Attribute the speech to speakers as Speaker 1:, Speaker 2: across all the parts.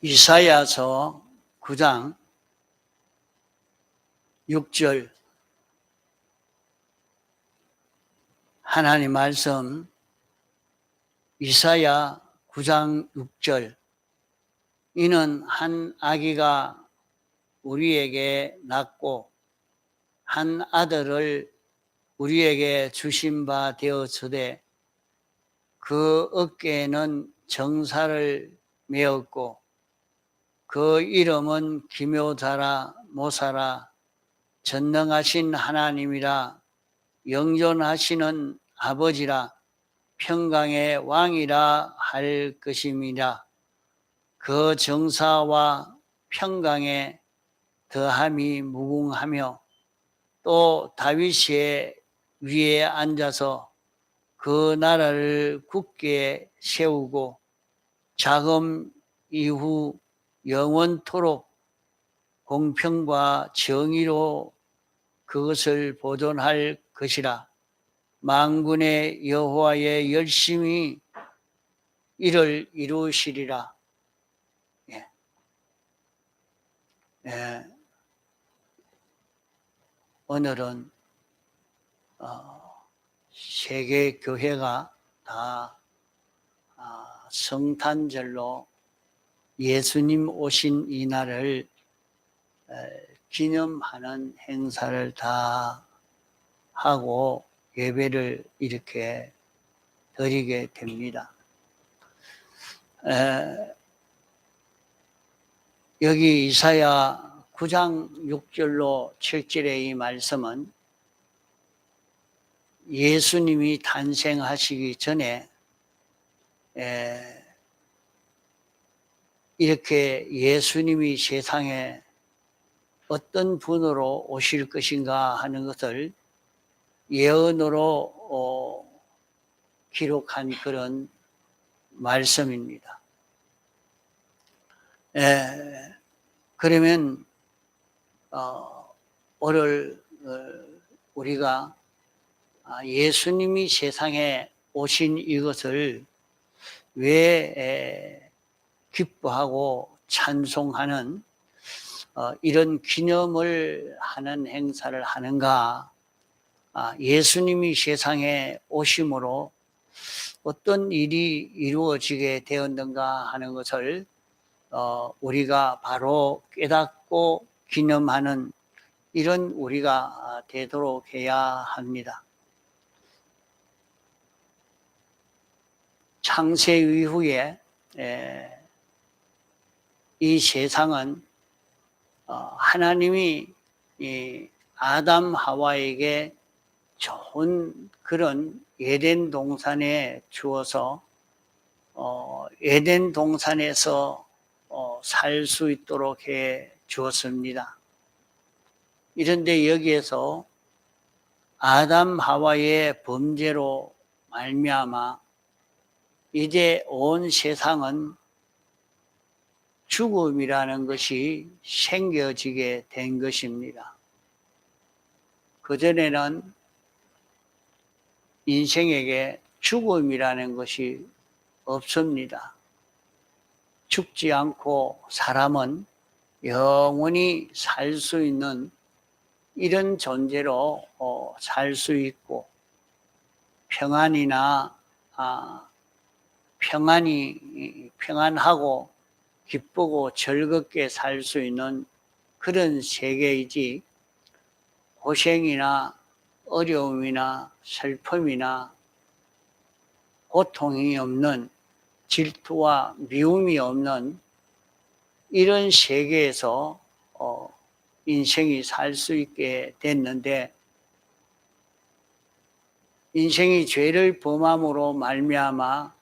Speaker 1: 이사야서 9장 6절 하나님 말씀. 이사야 9장 6절. 이는 한 아기가 우리에게 낳고 한 아들을 우리에게 주신 바 되었으되 그 어깨에는 정사를 메었고 그 이름은 기묘자라 모사라 전능하신 하나님이라 영존하시는 아버지라 평강의 왕이라 할 것임이라. 그 정사와 평강에 더함이 무궁하며 또 다윗의 위에 앉아서 그 나라를 굳게 세우고 자금 이후 영원토록 공평과 정의로 그것을 보존할 것이라. 만군의 여호와의 열심히 이를 이루시리라. 오늘은 세계 교회가 다 성탄절로 예수님 오신 이날을 기념하는 행사를 다 하고 예배를 이렇게 드리게 됩니다. 여기 이사야 9장 6절로 7절의 이 말씀은 예수님이 탄생하시기 전에 이렇게 예수님이 세상에 어떤 분으로 오실 것인가 하는 것을 예언으로 기록한 그런 말씀입니다. 그러면 오늘 우리가 예수님이 세상에 오신 이것을 왜 기뻐하고 찬송하는 이런 기념을 하는 행사를 하는가? 예수님이 세상에 오심으로 어떤 일이 이루어지게 되었는가 하는 것을 우리가 바로 깨닫고 기념하는 이런 우리가 되도록 해야 합니다. 창세 이후에 이 세상은 하나님이 아담 하와에게 좋은 그런 에덴 동산에 주어서 에덴 동산에서 살 수 있도록 해 주었습니다. 이런데 여기에서 아담 하와의 범죄로 말미암아 이제 온 세상은 죽음이라는 것이 생겨지게 된 것입니다. 그전에는 인생에게 죽음이라는 것이 없습니다. 죽지 않고 사람은 영원히 살 수 있는 이런 존재로 살 수 있고 평안하고 기쁘고 즐겁게 살 수 있는 그런 세계이지 고생이나 어려움이나 슬픔이나 고통이 없는 질투와 미움이 없는 이런 세계에서 인생이 살 수 있게 됐는데 인생이 죄를 범함으로 말미암아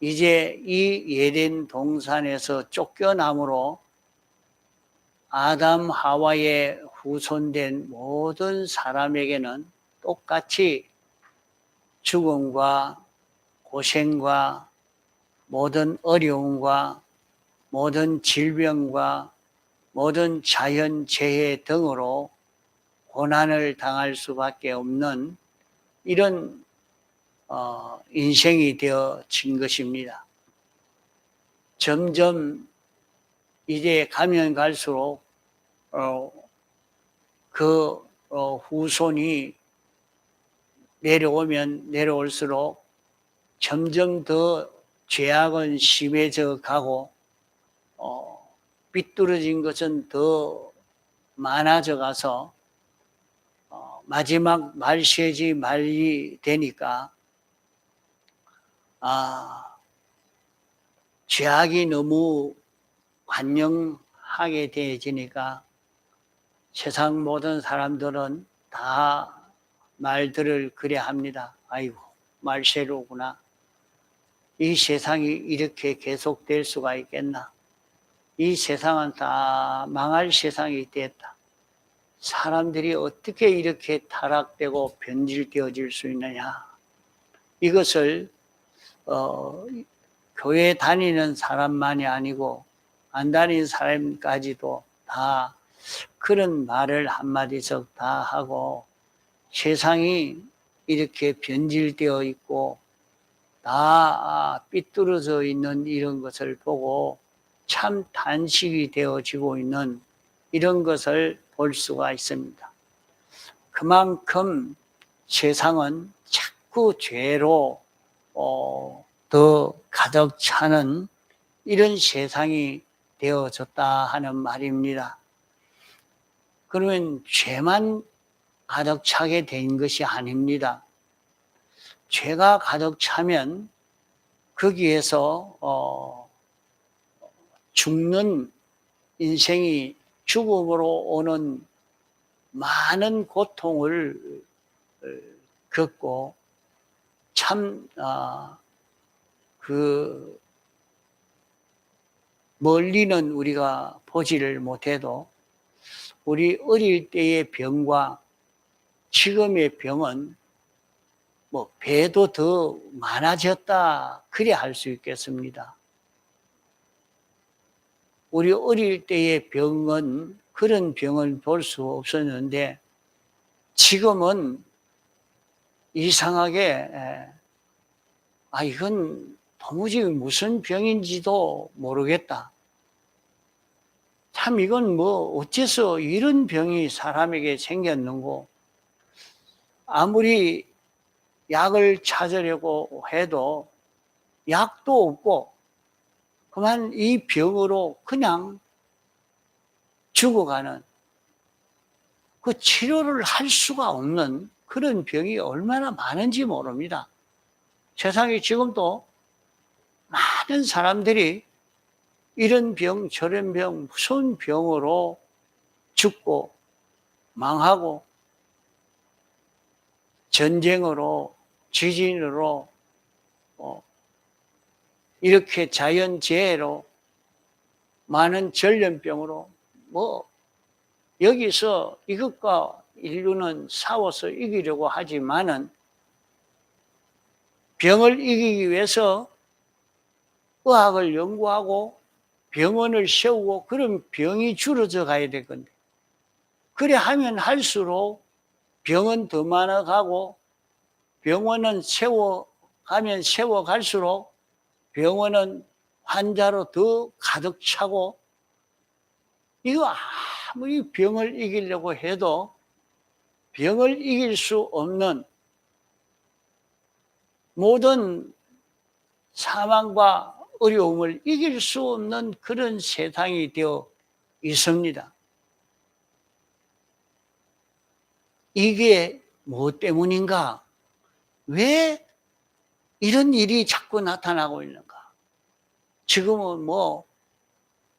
Speaker 1: 이제 이 에덴 동산에서 쫓겨남으로 아담 하와의 후손된 모든 사람에게는 똑같이 죽음과 고생과 모든 어려움과 모든 질병과 모든 자연재해 등으로 고난을 당할 수밖에 없는 이런 인생이 되어진 것입니다. 점점 이제 가면 갈수록 후손이 내려오면 내려올수록 점점 더 죄악은 심해져 가고 삐뚤어진 것은 더 많아져 가서 마지막 말세지 말이 되니까 죄악이 너무 환영하게 되어지니까 세상 모든 사람들은 다 말들을 그래 합니다. 아이고, 말세로 오구나. 이 세상이 이렇게 계속될 수가 있겠나? 이 세상은 다 망할 세상이 됐다. 사람들이 어떻게 이렇게 타락되고 변질되어질 수 있느냐? 이것을 교회 다니는 사람만이 아니고 안 다니는 사람까지도 다 그런 말을 한마디씩 다 하고 세상이 이렇게 변질되어 있고 다 삐뚤어져 있는 이런 것을 보고 참 단식이 되어지고 있는 이런 것을 볼 수가 있습니다. 그만큼 세상은 자꾸 죄로 더 가득 차는 이런 세상이 되어졌다 하는 말입니다. 그러면 죄만 가득 차게 된 것이 아닙니다. 죄가 가득 차면 거기에서 죽는 인생이 죽음으로 오는 많은 고통을 겪고 참 멀리는 우리가 보지를 못해도 우리 어릴 때의 병과 지금의 병은 배도 더 많아졌다 그래 할 수 있겠습니다. 우리 어릴 때의 병은 그런 병을 볼 수 없었는데 지금은 이상하게 이건 도무지 무슨 병인지도 모르겠다. 참 이건 어째서 이런 병이 사람에게 생겼는고 아무리 약을 찾으려고 해도 약도 없고 그만 이 병으로 그냥 죽어가는 그 치료를 할 수가 없는 그런 병이 얼마나 많은지 모릅니다. 세상에 지금도 많은 사람들이 이런 병 저런 병 무슨 병으로 죽고 망하고 전쟁으로 지진으로 이렇게 자연재해로 많은 전염병으로 여기서 이것과 인류는 싸워서 이기려고 하지만은 병을 이기기 위해서 의학을 연구하고 병원을 세우고 그런 병이 줄어져 가야 될 건데 그래 하면 할수록 병은 더 많아가고 병원은 세워가면 세워갈수록 병원은 환자로 더 가득 차고 이거 아무리 병을 이기려고 해도 병을 이길 수 없는 모든 사망과 어려움을 이길 수 없는 그런 세상이 되어 있습니다. 이게 뭐 때문인가? 왜 이런 일이 자꾸 나타나고 있는가? 지금은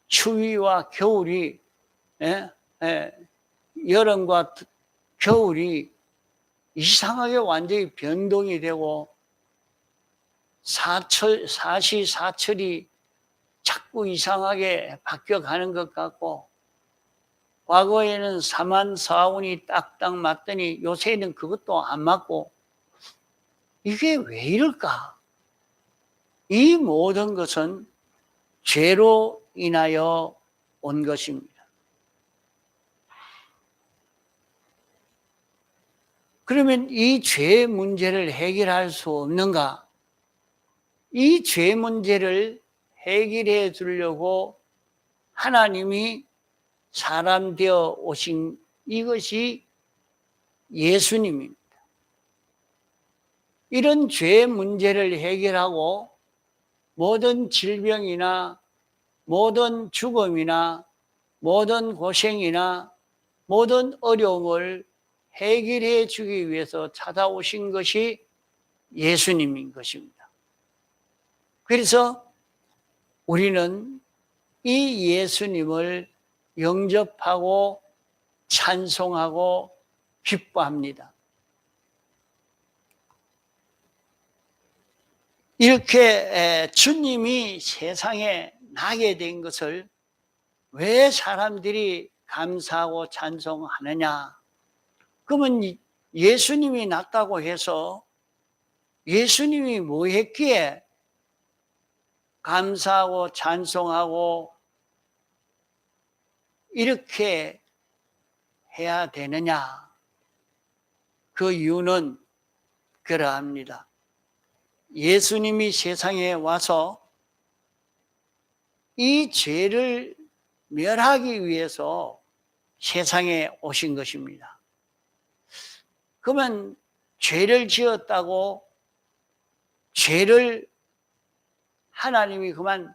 Speaker 1: 추위와 겨울이 여름과 겨울이 이상하게 완전히 변동이 되고 사시사철이 자꾸 이상하게 바뀌어가는 것 같고 과거에는 사만사운이 딱딱 맞더니 요새는 그것도 안 맞고 이게 왜 이럴까? 이 모든 것은 죄로 인하여 온 것입니다. 그러면 이 죄 문제를 해결할 수 없는가? 이 죄 문제를 해결해 주려고 하나님이 사람 되어 오신 이것이 예수님입니다. 이런 죄의 문제를 해결하고 모든 질병이나 모든 죽음이나 모든 고생이나 모든 어려움을 해결해 주기 위해서 찾아오신 것이 예수님인 것입니다. 그래서 우리는 이 예수님을 영접하고 찬송하고 기뻐합니다. 이렇게 주님이 세상에 나게 된 것을 왜 사람들이 감사하고 찬송하느냐? 그러면 예수님이 났다고 해서 예수님이 뭐 했기에 감사하고 찬송하고 이렇게 해야 되느냐? 그 이유는 그러합니다. 예수님이 세상에 와서 이 죄를 멸하기 위해서 세상에 오신 것입니다. 그러면 죄를 지었다고 죄를 하나님이 그만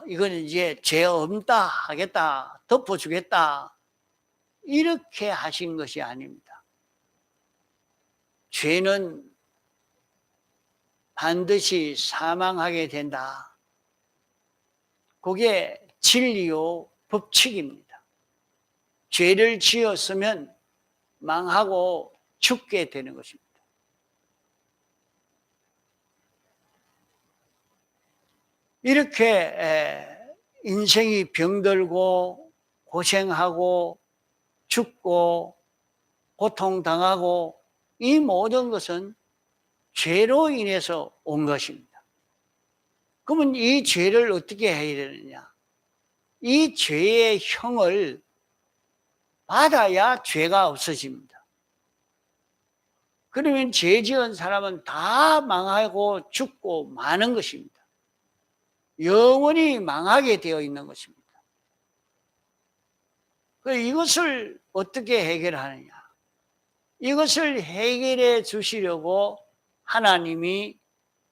Speaker 1: 이거는 이제 죄 없다 하겠다, 덮어주겠다 이렇게 하신 것이 아닙니다. 죄는 반드시 사망하게 된다. 그게 진리요 법칙입니다. 죄를 지었으면 망하고 죽게 되는 것입니다. 이렇게 인생이 병들고 고생하고 죽고 고통당하고 이 모든 것은 죄로 인해서 온 것입니다. 그러면 이 죄를 어떻게 해야 되느냐? 이 죄의 형을 받아야 죄가 없어집니다. 그러면 죄 지은 사람은 다 망하고 죽고 마는 것입니다. 영원히 망하게 되어 있는 것입니다. 이것을 어떻게 해결하느냐? 이것을 해결해 주시려고 하나님이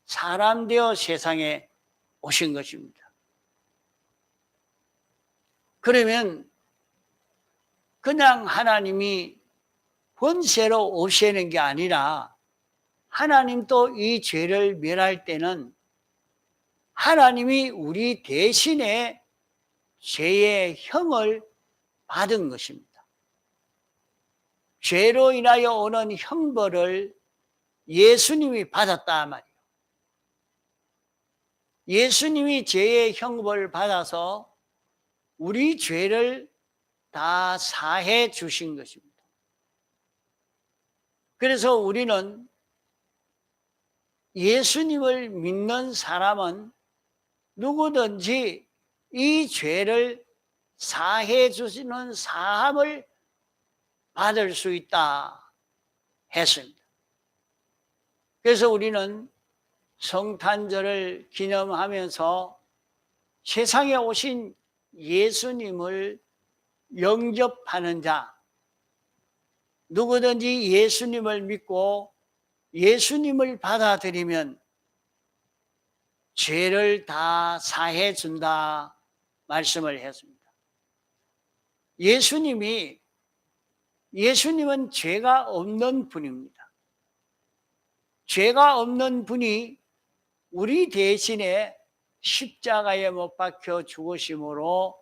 Speaker 1: 사람 되어 세상에 오신 것입니다. 그러면 그냥 하나님이 권세로 오시는 게 아니라 하나님도 이 죄를 멸할 때는 하나님이 우리 대신에 죄의 형을 받은 것입니다. 죄로 인하여 오는 형벌을 예수님이 받았다 말이에요. 예수님이 죄의 형벌을 받아서 우리 죄를 다 사해 주신 것입니다. 그래서 우리는 예수님을 믿는 사람은 누구든지 이 죄를 사해 주시는 사함을 받을 수 있다 했습니다. 그래서 우리는 성탄절을 기념하면서 세상에 오신 예수님을 영접하는 자, 누구든지 예수님을 믿고 예수님을 받아들이면 죄를 다 사해 준다 말씀을 했습니다. 예수님은 죄가 없는 분입니다. 죄가 없는 분이 우리 대신에 십자가에 못 박혀 죽으심으로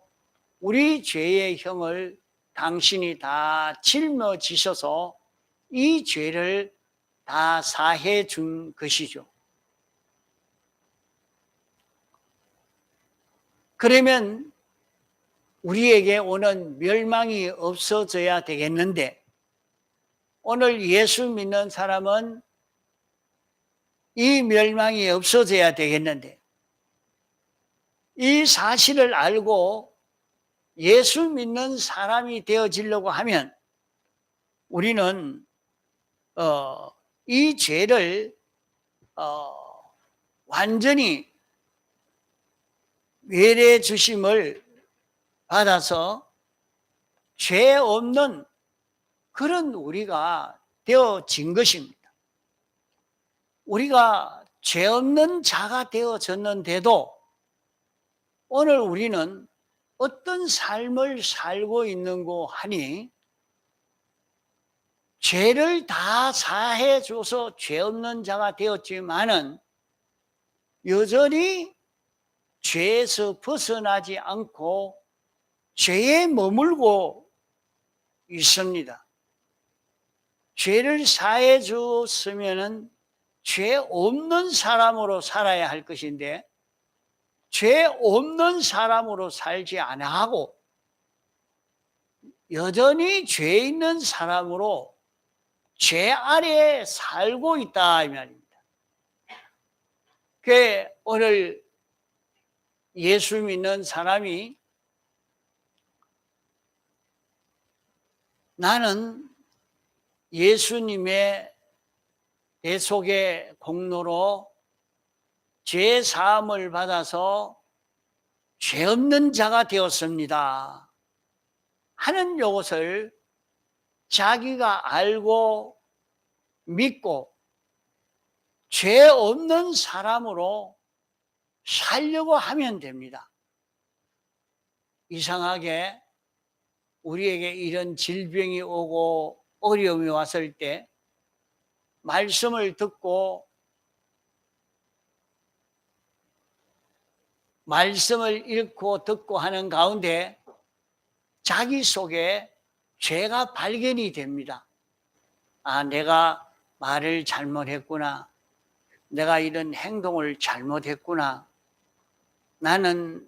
Speaker 1: 우리 죄의 형을 당신이 다 짊어지셔서 이 죄를 다 사해 준 것이죠. 그러면 우리에게 오는 멸망이 없어져야 되겠는데, 오늘 예수 믿는 사람은 이 멸망이 없어져야 되겠는데, 이 사실을 알고 예수 믿는 사람이 되어지려고 하면 우리는 이 죄를 완전히 외래 주심을 받아서 죄 없는 그런 우리가 되어진 것입니다. 우리가 죄 없는 자가 되어졌는데도 오늘 우리는 어떤 삶을 살고 있는고 하니 죄를 다 사해 줘서 죄 없는 자가 되었지만은 여전히 죄에서 벗어나지 않고 죄에 머물고 있습니다. 죄를 사해 줬으면은 죄 없는 사람으로 살아야 할 것인데 죄 없는 사람으로 살지 아니하고 여전히 죄 있는 사람으로 죄 아래에 살고 있다 이 말입니다. 그 오늘 예수 믿는 사람이 나는 예수님의 대속의 공로로 죄 사함을 받아서 죄 없는 자가 되었습니다 하는 이것을 자기가 알고 믿고 죄 없는 사람으로 살려고 하면 됩니다. 이상하게 우리에게 이런 질병이 오고 어려움이 왔을 때 말씀을 듣고 말씀을 읽고 듣고 하는 가운데 자기 속에 죄가 발견이 됩니다. 아, 내가 말을 잘못했구나. 내가 이런 행동을 잘못했구나. 나는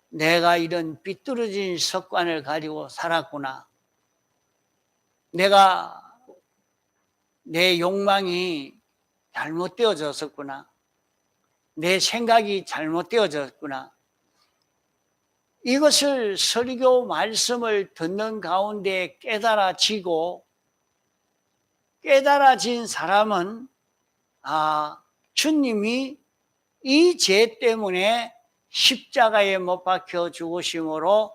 Speaker 1: 내가 이런 삐뚤어진 습관을 가지고 살았구나. 내가 내 욕망이 잘못되어졌었구나. 내 생각이 잘못되어졌구나. 이것을 설교 말씀을 듣는 가운데 깨달아지고 깨달아진 사람은 아, 주님이 이 죄 때문에 십자가에 못 박혀 죽으심으로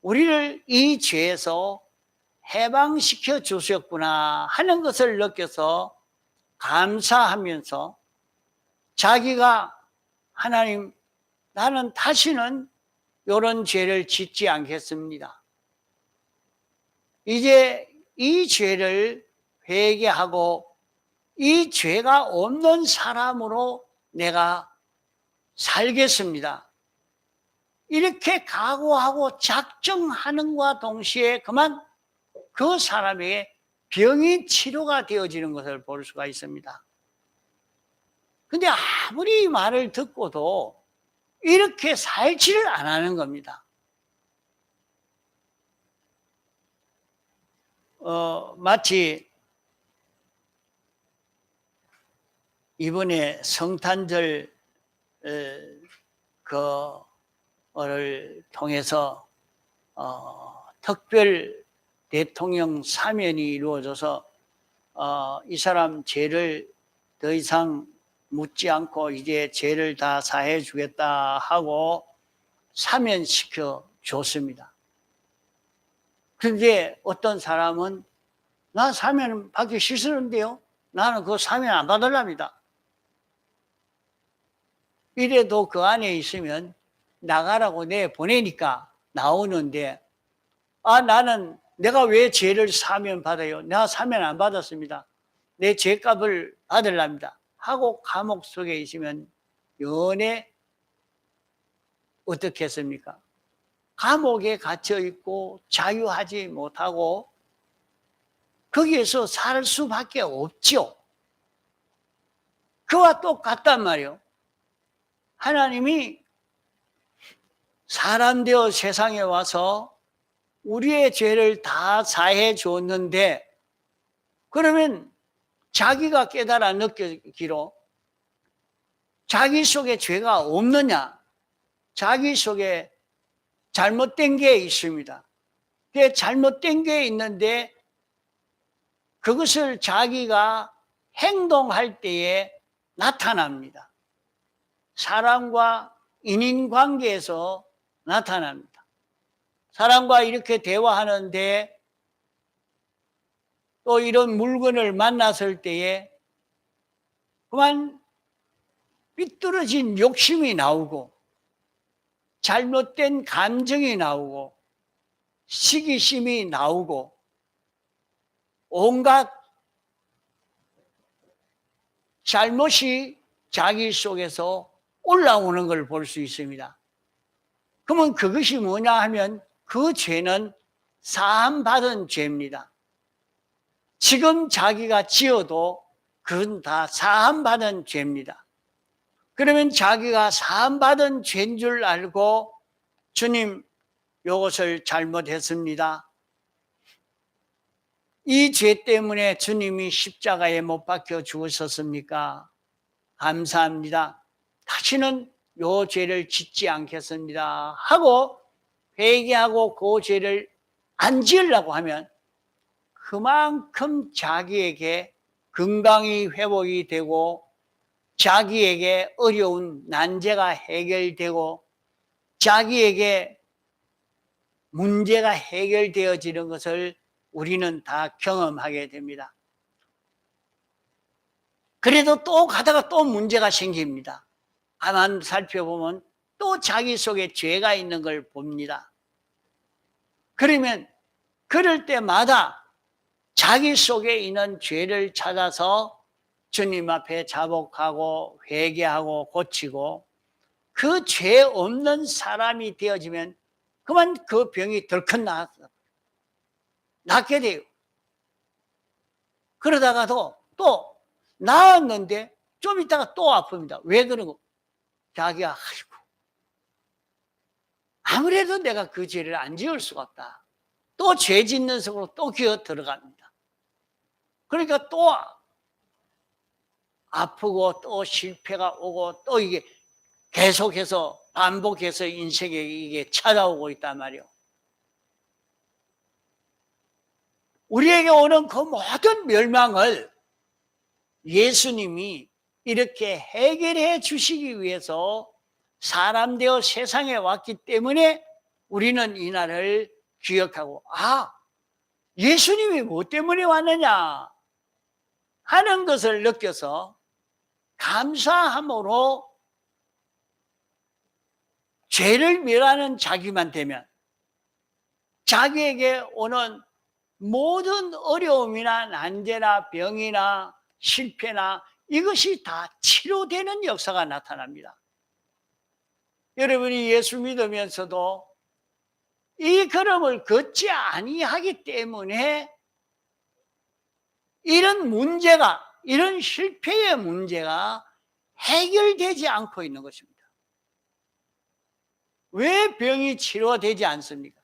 Speaker 1: 우리를 이 죄에서 해방시켜 주셨구나 하는 것을 느껴서 감사하면서 자기가 하나님, 나는 다시는 이런 죄를 짓지 않겠습니다. 이제 이 죄를 회개하고 이 죄가 없는 사람으로 내가 살겠습니다. 이렇게 각오하고 작정하는 것과 동시에 그만 그 사람에게 병이 치료가 되어지는 것을 볼 수가 있습니다. 근데 아무리 말을 듣고도 이렇게 살지를 안 하는 겁니다. 마치 이번에 성탄절 그를 통해서 특별 대통령 사면이 이루어져서 이 사람 죄를 더 이상 묻지 않고 이제 죄를 다 사해 주겠다 하고 사면시켜 줬습니다. 그런데 어떤 사람은 나 사면 받기 싫은데요. 나는 그 사면 안 받으랍니다. 이래도 그 안에 있으면 나가라고 내보내니까 나오는데 나는 내가 왜 죄를 사면 받아요? 내가 사면 안 받았습니다. 내 죄값을 받으랍니다. 하고 감옥 속에 있으면 연애 어떻게 했습니까? 감옥에 갇혀 있고 자유하지 못하고 거기에서 살 수밖에 없죠. 그와 똑같단 말이에요. 하나님이 사람 되어 세상에 와서 우리의 죄를 다 사해 줬는데 그러면 자기가 깨달아 느끼기로 자기 속에 죄가 없느냐? 자기 속에 잘못된 게 있습니다. 그 잘못된 게 있는데 그것을 자기가 행동할 때에 나타납니다. 사람과 인인관계에서 나타납니다. 사람과 이렇게 대화하는데 또 이런 물건을 만났을 때에 그만 삐뚤어진 욕심이 나오고 잘못된 감정이 나오고 시기심이 나오고 온갖 잘못이 자기 속에서 올라오는 걸 볼 수 있습니다. 그러면 그것이 뭐냐 하면 그 죄는 사함받은 죄입니다. 지금 자기가 지어도 그건 다 사함받은 죄입니다. 그러면 자기가 사함받은 죄인 줄 알고 주님, 이것을 잘못했습니다. 이 죄 때문에 주님이 십자가에 못 박혀 죽으셨습니까? 감사합니다. 다시는 이 죄를 짓지 않겠습니다. 하고 회개하고 그 죄를 안 지으려고 하면 그만큼 자기에게 건강이 회복이 되고 자기에게 어려운 난제가 해결되고 자기에게 문제가 해결되어지는 것을 우리는 다 경험하게 됩니다. 그래도 또 가다가 또 문제가 생깁니다. 가만 살펴보면 또 자기 속에 죄가 있는 걸 봅니다. 그러면 그럴 때마다 자기 속에 있는 죄를 찾아서 주님 앞에 자복하고 회개하고 고치고 그 죄 없는 사람이 되어지면 그만 그 병이 덜컥 낫게 돼요. 그러다가도 또 나았는데 좀 있다가 또 아픕니다. 왜 그러고? 자기가 아이고 아무래도 내가 그 죄를 안 지을 수가 없다. 또 죄 짓는 속으로 또 기어 들어갑니다. 그러니까 또 아프고 또 실패가 오고 또 이게 계속해서 반복해서 인생에 이게 찾아오고 있단 말이에요. 우리에게 오는 그 모든 멸망을 예수님이 이렇게 해결해 주시기 위해서 사람 되어 세상에 왔기 때문에 우리는 이날을 기억하고 예수님이 뭐 때문에 왔느냐 하는 것을 느껴서 감사함으로 죄를 멸하는 자기만 되면 자기에게 오는 모든 어려움이나 난제나 병이나 실패나 이것이 다 치료되는 역사가 나타납니다. 여러분이 예수 믿으면서도 이 걸음을 걷지 아니하기 때문에 이런 문제가, 이런 실패의 문제가 해결되지 않고 있는 것입니다. 왜 병이 치료되지 않습니까?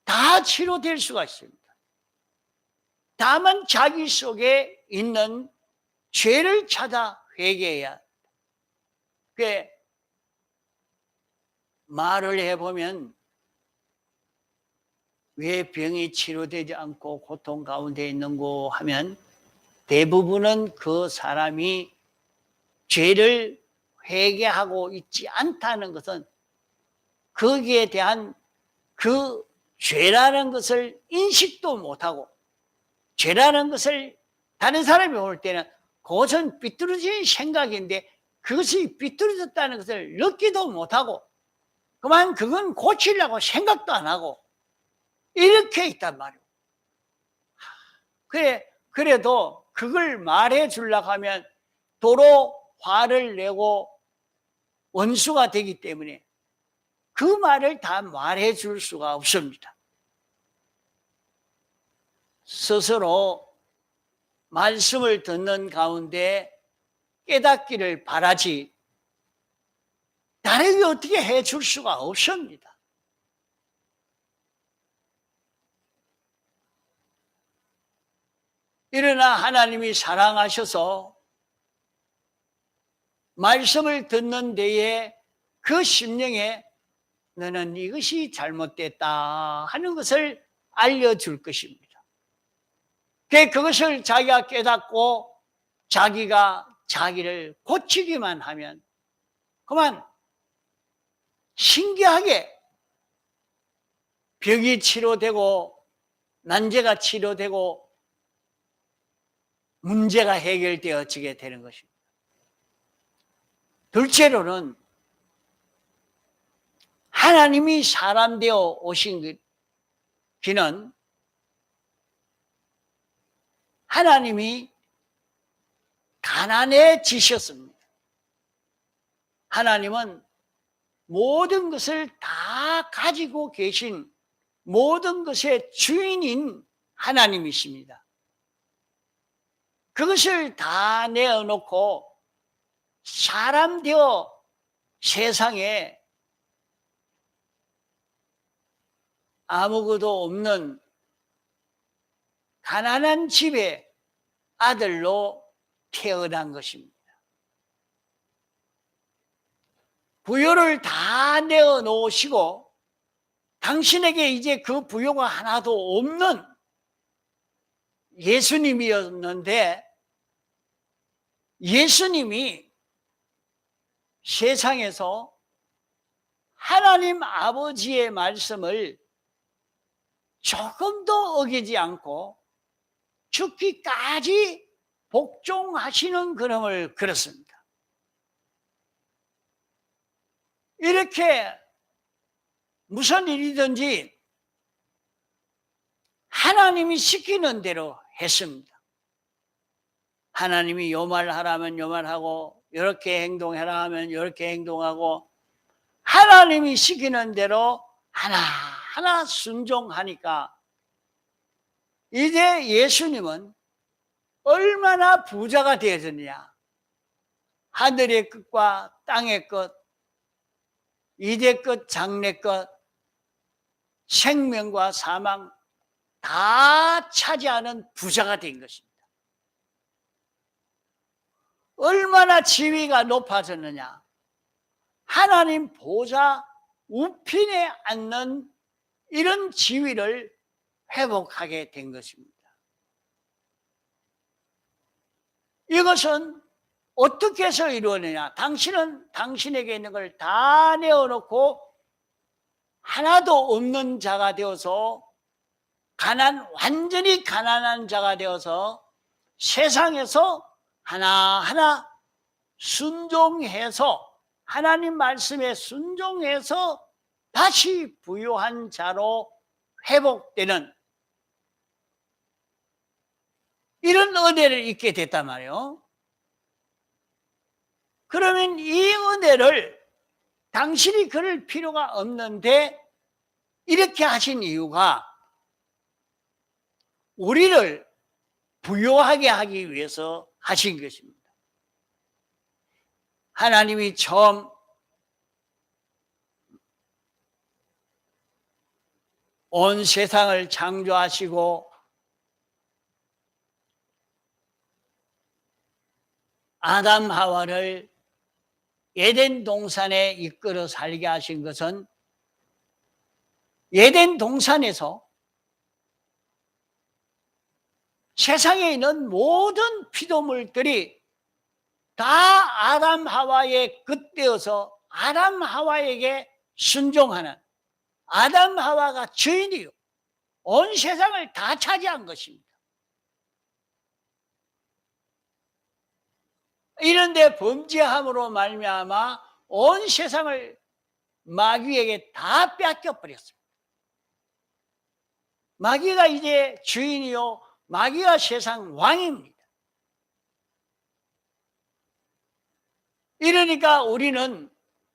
Speaker 1: 다 치료될 수가 있습니다. 다만 자기 속에 있는 죄를 찾아 회개해야 합니다. 그 말을 해보면 왜 병이 치료되지 않고 고통 가운데 있는고 하면 대부분은 그 사람이 죄를 회개하고 있지 않다는 것은 거기에 대한 그 죄라는 것을 인식도 못하고 죄라는 것을 다른 사람이 볼 때는 그것은 삐뚤어진 생각인데 그것이 삐뚤어졌다는 것을 느끼도 못하고 그만 그건 고치려고 생각도 안 하고 이렇게 있단 말이에요. 그래도 그걸 말해 주려고 하면 도로 화를 내고 원수가 되기 때문에 그 말을 다 말해 줄 수가 없습니다. 스스로 말씀을 듣는 가운데 깨닫기를 바라지 나에게 어떻게 해 줄 수가 없습니다. 그러나 하나님이 사랑하셔서 말씀을 듣는 데에 그 심령에 너는 이것이 잘못됐다 하는 것을 알려줄 것입니다. 그것을 자기가 깨닫고 자기가 자기를 고치기만 하면 그만 신기하게 병이 치료되고 난제가 치료되고 문제가 해결되어지게 되는 것입니다. 둘째로는 하나님이 사람 되어 오신 기는 하나님이 가난해지셨습니다. 하나님은 모든 것을 다 가지고 계신 모든 것의 주인인 하나님이십니다. 그것을 다 내어놓고 사람 되어 세상에 아무것도 없는 가난한 집의 아들로 태어난 것입니다. 부요를 다 내어놓으시고 당신에게 이제 그 부요가 하나도 없는 예수님이었는데, 예수님이 세상에서 하나님 아버지의 말씀을 조금도 어기지 않고 죽기까지 복종하시는 걸음을 걸었습니다. 이렇게 무슨 일이든지 하나님이 시키는 대로 했습니다. 하나님이 요 말 하라면 요 말 하고, 이렇게 행동해라 하면 이렇게 행동하고, 하나님이 시키는 대로 하나하나 순종하니까 이제 예수님은 얼마나 부자가 되었느냐. 하늘의 끝과 땅의 끝, 이대 끝, 장래 끝, 생명과 사망 다 차지하는 부자가 된 것입니다. 얼마나 지위가 높아졌느냐. 하나님 보좌 우편에 앉는 이런 지위를 회복하게 된 것입니다. 이것은 어떻게 해서 이루어내냐. 당신은 당신에게 있는 걸 다 내어놓고 하나도 없는 자가 되어서 완전히 가난한 자가 되어서 세상에서 하나하나 순종해서 하나님 말씀에 순종해서 다시 부유한 자로 회복되는 이런 은혜를 입게 됐단 말이에요. 그러면 이 은혜를 당신이 그럴 필요가 없는데 이렇게 하신 이유가 우리를 부유하게 하기 위해서 하신 것입니다. 하나님이 처음 온 세상을 창조하시고 아담 하와를 에덴 동산에 이끌어 살게 하신 것은 에덴 동산에서 세상에 있는 모든 피조물들이 다 아담 하와의 끝되어서 아담 하와에게 순종하는, 아담 하와가 주인이요 온 세상을 다 차지한 것입니다. 이런데 범죄함으로 말미암아 온 세상을 마귀에게 다 뺏겨 버렸습니다. 마귀가 이제 주인이요 마귀가 세상 왕입니다. 이러니까 우리는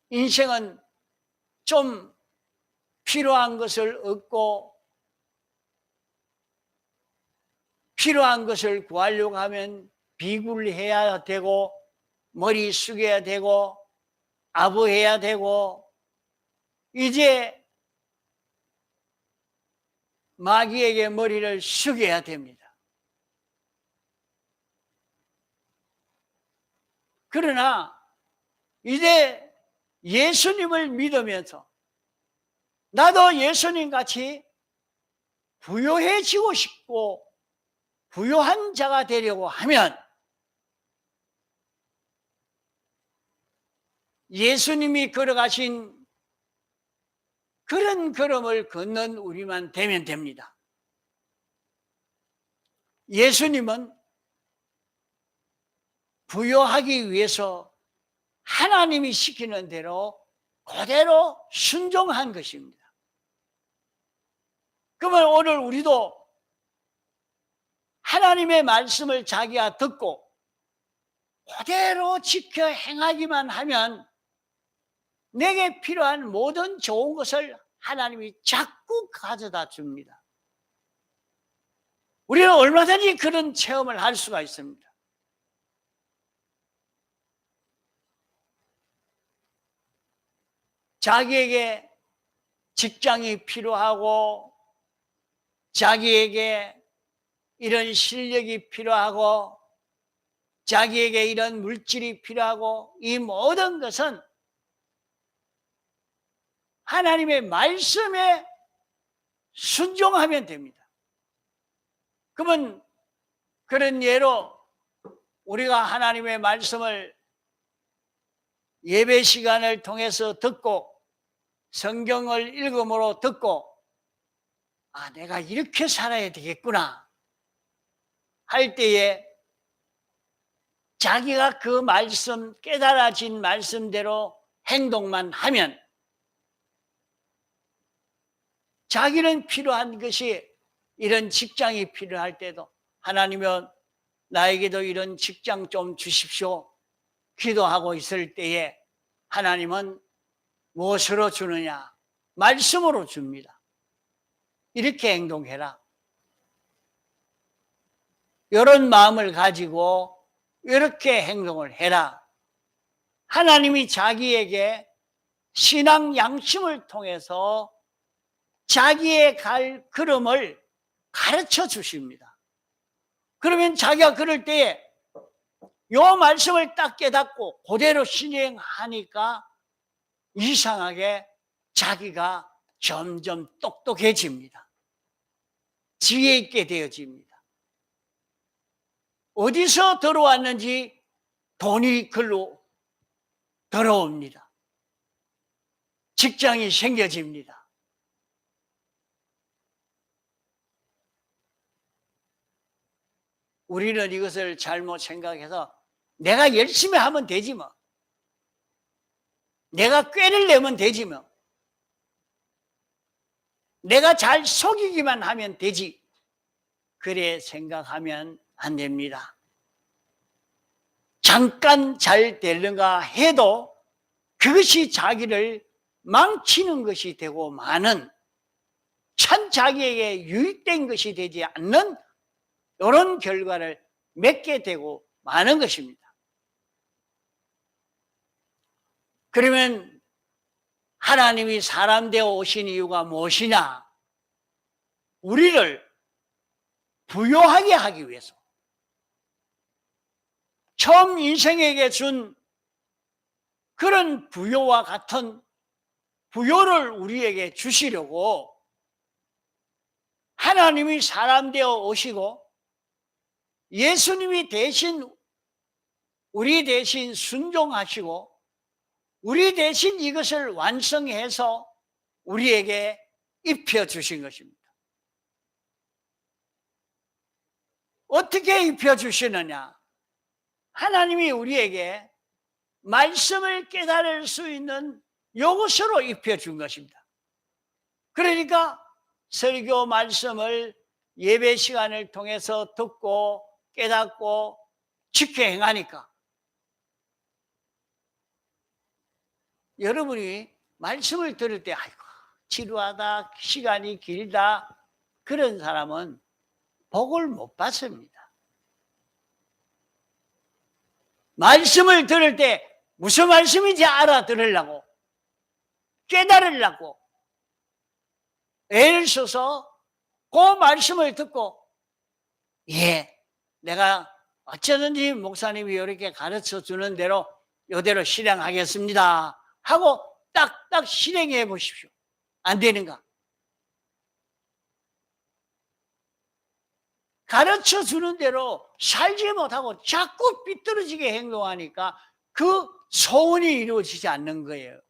Speaker 1: 인생은 좀 필요한 것을 얻고 필요한 것을 구하려고 하면 비굴해야 되고 머리 숙여야 되고 아부해야 되고 이제 마귀에게 머리를 숙여야 됩니다. 그러나 이제 예수님을 믿으면서 나도 예수님 같이 부유해지고 싶고 부유한 자가 되려고 하면 예수님이 걸어가신 그런 걸음을 걷는 우리만 되면 됩니다. 예수님은 부요하기 위해서 하나님이 시키는 대로 그대로 순종한 것입니다. 그러면 오늘 우리도 하나님의 말씀을 자기가 듣고 그대로 지켜 행하기만 하면 내게 필요한 모든 좋은 것을 하나님이 자꾸 가져다 줍니다. 우리는 얼마든지 그런 체험을 할 수가 있습니다. 자기에게 직장이 필요하고 자기에게 이런 실력이 필요하고 자기에게 이런 물질이 필요하고 이 모든 것은 하나님의 말씀에 순종하면 됩니다. 그러면 그런 예로 우리가 하나님의 말씀을 예배 시간을 통해서 듣고 성경을 읽음으로 듣고 아, 내가 이렇게 살아야 되겠구나 할 때에 자기가 그 말씀, 깨달아진 말씀대로 행동만 하면 자기는 필요한 것이 이런 직장이 필요할 때도 하나님은 나에게도 이런 직장 좀 주십시오 기도하고 있을 때에 하나님은 무엇으로 주느냐? 말씀으로 줍니다. 이렇게 행동해라. 이런 마음을 가지고 이렇게 행동을 해라. 하나님이 자기에게 신앙 양심을 통해서 자기의 갈 걸음을 가르쳐 주십니다. 그러면 자기가 그럴 때에 요 말씀을 딱 깨닫고 그대로 실행하니까 이상하게 자기가 점점 똑똑해집니다. 지혜 있게 되어집니다. 어디서 들어왔는지 돈이 글로 들어옵니다. 직장이 생겨집니다. 우리는 이것을 잘못 생각해서 내가 열심히 하면 되지 뭐. 내가 꾀를 내면 되지 뭐. 내가 잘 속이기만 하면 되지. 그래 생각하면 안 됩니다. 잠깐 잘 되는가 해도 그것이 자기를 망치는 것이 되고 많은 참 자기에게 유익된 것이 되지 않는 이런 결과를 맺게 되고 많은 것입니다. 그러면 하나님이 사람 되어 오신 이유가 무엇이냐? 우리를 부요하게 하기 위해서. 처음 인생에게 준 그런 부요와 같은 부요를 우리에게 주시려고 하나님이 사람 되어 오시고 예수님이 대신 우리 대신 순종하시고 우리 대신 이것을 완성해서 우리에게 입혀주신 것입니다. 어떻게 입혀주시느냐? 하나님이 우리에게 말씀을 깨달을 수 있는 요것으로 입혀준 것입니다. 그러니까 설교 말씀을 예배 시간을 통해서 듣고 깨닫고 지켜 행하니까 여러분이 말씀을 들을 때 아이고 지루하다 시간이 길다 그런 사람은 복을 못 받습니다. 말씀을 들을 때 무슨 말씀인지 알아들으려고 깨달으려고 애를 써서 그 말씀을 듣고 예 내가 어쩌든지 목사님이 이렇게 가르쳐 주는 대로 이대로 실행하겠습니다 하고 딱딱 실행해 보십시오. 안 되는가? 가르쳐 주는 대로 살지 못하고 자꾸 삐뚤어지게 행동하니까 그 소원이 이루어지지 않는 거예요.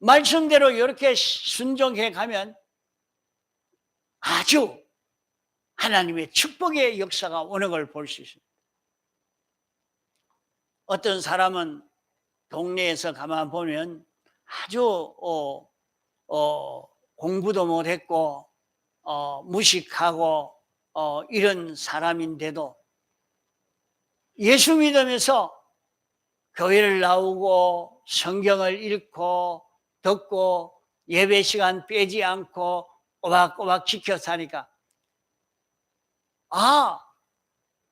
Speaker 1: 말씀대로 이렇게 순종해 가면 아주 하나님의 축복의 역사가 오는 걸 볼 수 있습니다. 어떤 사람은 동네에서 가만 보면 아주 공부도 못했고 무식하고 이런 사람인데도 예수 믿으면서 교회를 나오고 성경을 읽고 듣고 예배 시간 빼지 않고 꼬박꼬박 지켜 사니까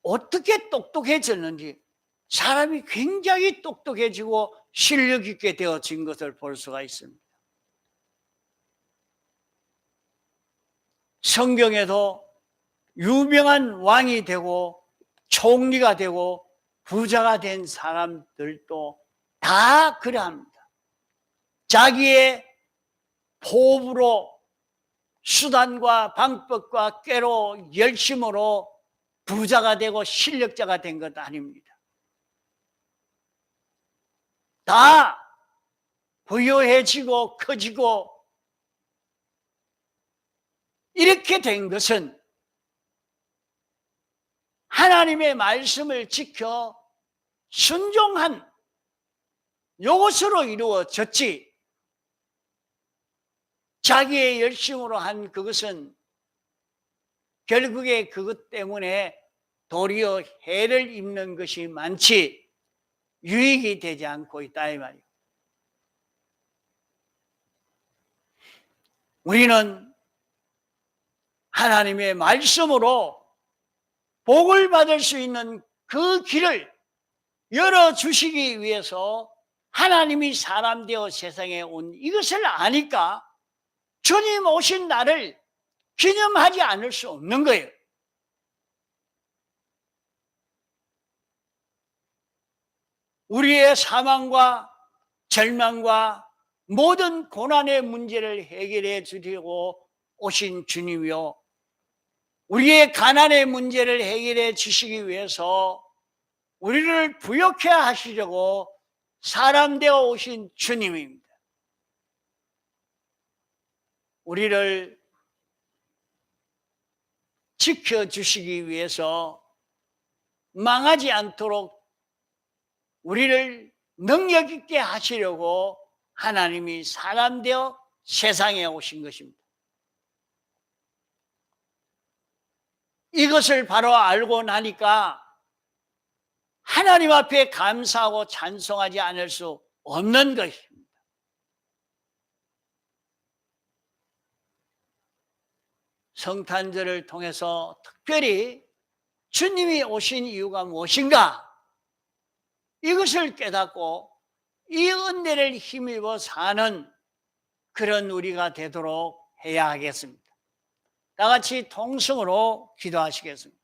Speaker 1: 어떻게 똑똑해졌는지 사람이 굉장히 똑똑해지고 실력 있게 되어진 것을 볼 수가 있습니다. 성경에도 유명한 왕이 되고 총리가 되고 부자가 된 사람들도 다 그러합니다. 자기의 포부로 수단과 방법과 꾀로 열심으로 부자가 되고 실력자가 된 것 아닙니다. 다 부유해지고 커지고 이렇게 된 것은 하나님의 말씀을 지켜 순종한 이것으로 이루어졌지, 자기의 열심으로 한 그것은 결국에 그것 때문에 도리어 해를 입는 것이 많지 유익이 되지 않고 있다 이 말이에요. 우리는 하나님의 말씀으로 복을 받을 수 있는 그 길을 열어주시기 위해서 하나님이 사람 되어 세상에 온 이것을 아니까 주님 오신 날을 기념하지 않을 수 없는 거예요. 우리의 사망과 절망과 모든 고난의 문제를 해결해 주려고 오신 주님이요, 우리의 가난의 문제를 해결해 주시기 위해서 우리를 부욕해 하시려고 사람 되어 오신 주님입니다. 우리를 지켜주시기 위해서 망하지 않도록 우리를 능력 있게 하시려고 하나님이 사람 되어 세상에 오신 것입니다. 이것을 바로 알고 나니까 하나님 앞에 감사하고 찬송하지 않을 수 없는 것입니다. 성탄절을 통해서 특별히 주님이 오신 이유가 무엇인가, 이것을 깨닫고 이 은혜를 힘입어 사는 그런 우리가 되도록 해야 하겠습니다. 다 같이 통성으로 기도하시겠습니다.